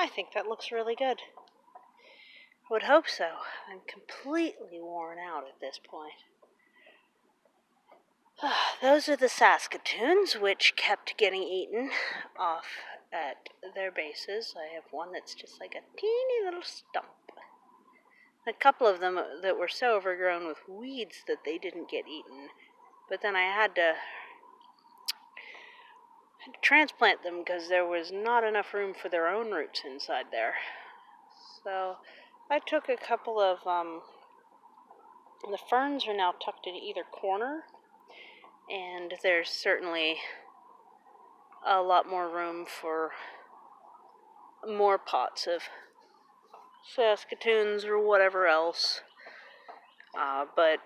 I think that looks really good. I would hope so. I'm completely worn out at this point. Those are the saskatoons, which kept getting eaten off at their bases. I have one that's just like a teeny little stump. A couple of them that were so overgrown with weeds that they didn't get eaten. But then I had to transplant them because there was not enough room for their own roots inside there. So I took a couple of, the ferns are now tucked in either corner, and there's certainly a lot more room for more pots of saskatoons or whatever else. But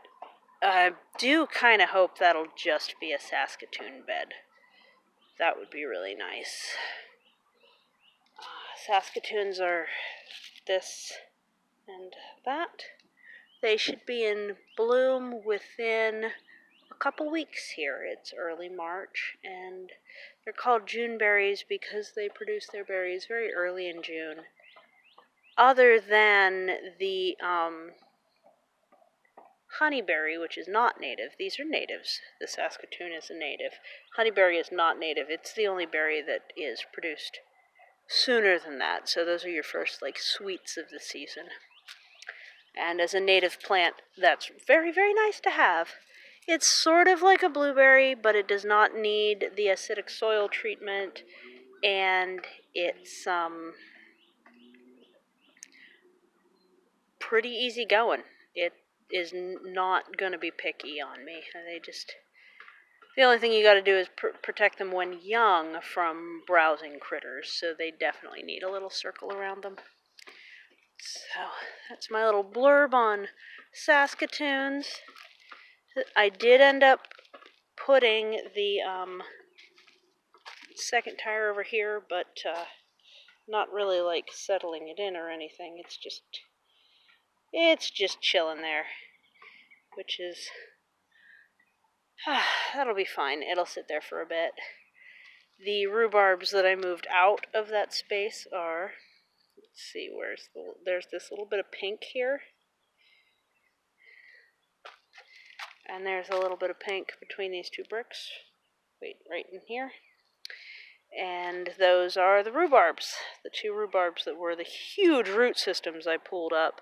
I do kind of hope that'll just be a saskatoon bed. That would be really nice. Saskatoons are this and that. They should be in bloom within a couple weeks here. It's early March, and they're called June berries because they produce their berries very early in June. Other than the honeyberry, which is not native. These are natives. The saskatoon is a native. Honeyberry is not native. It's the only berry that is produced sooner than that. So those are your first, sweets of the season. And as a native plant, that's very, very nice to have. It's sort of like a blueberry, but it does not need the acidic soil treatment, and it's pretty easy going. It is not going to be picky on me. The only thing you got to do is protect them when young from browsing critters, so they definitely need a little circle around them. So that's my little blurb on saskatoons. I did end up putting the second tire over here, but not really settling it in or anything. It's just chilling there, which is that'll be fine. It'll sit there for a bit. The rhubarbs that I moved out of that space are, let's see, there's this little bit of pink here. And there's a little bit of pink between these two bricks. Wait, right in here. And those are the rhubarbs. The two rhubarbs that were the huge root systems I pulled up.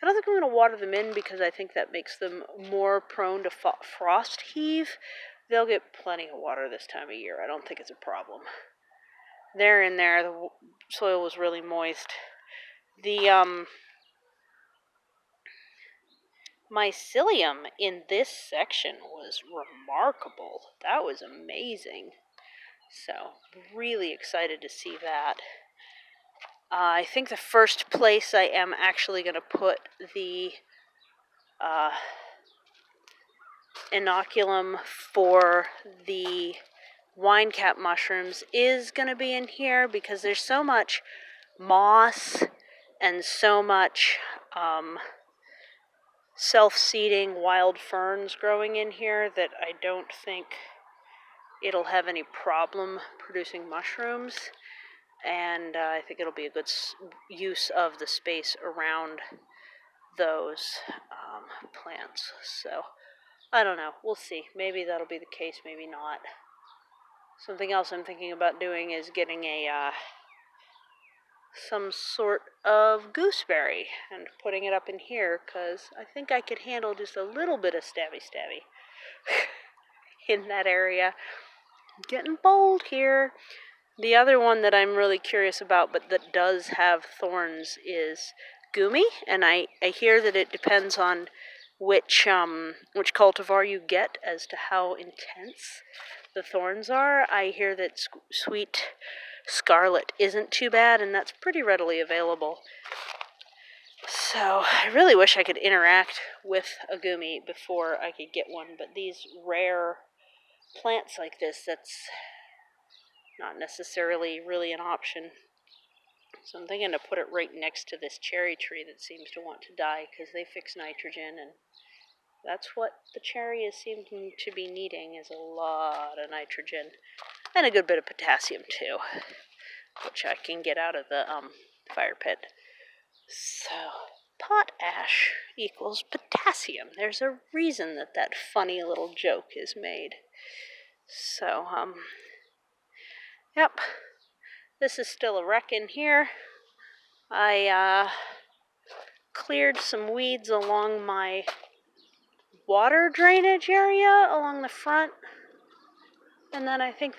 I don't think I'm going to water them in because I think that makes them more prone to frost heave. They'll get plenty of water this time of year. I don't think it's a problem. They're in there. The soil was really moist. The mycelium in this section was remarkable. That was amazing. So, really excited to see that. I think the first place I am actually going to put the inoculum for the wine cap mushrooms is going to be in here because there's so much moss and so much self-seeding wild ferns growing in here that I don't think it'll have any problem producing mushrooms, and I think it'll be a good use of the space around those plants. So, I don't know. We'll see. Maybe that'll be the case, maybe not. Something else I'm thinking about doing is getting some sort of gooseberry and putting it up in here, because I think I could handle just a little bit of stabby in that area. I'm getting bold here. The other one that I'm really curious about, but that does have thorns, is gumi, and I hear that it depends on which cultivar you get as to how intense the thorns are. I hear that sweet scarlet isn't too bad, and that's pretty readily available. So I really wish I could interact with a gumi before I could get one, but these rare plants like this, that's not necessarily really an option. So I'm thinking to put it right next to this cherry tree that seems to want to die because they fix nitrogen, and that's what the cherry is seeming to be needing, is a lot of nitrogen and a good bit of potassium too. which I can get out of the fire pit. So, potash equals potassium. There's a reason that funny little joke is made. So, yep. This is still a wreck in here. I cleared some weeds along my water drainage area along the front. And then I think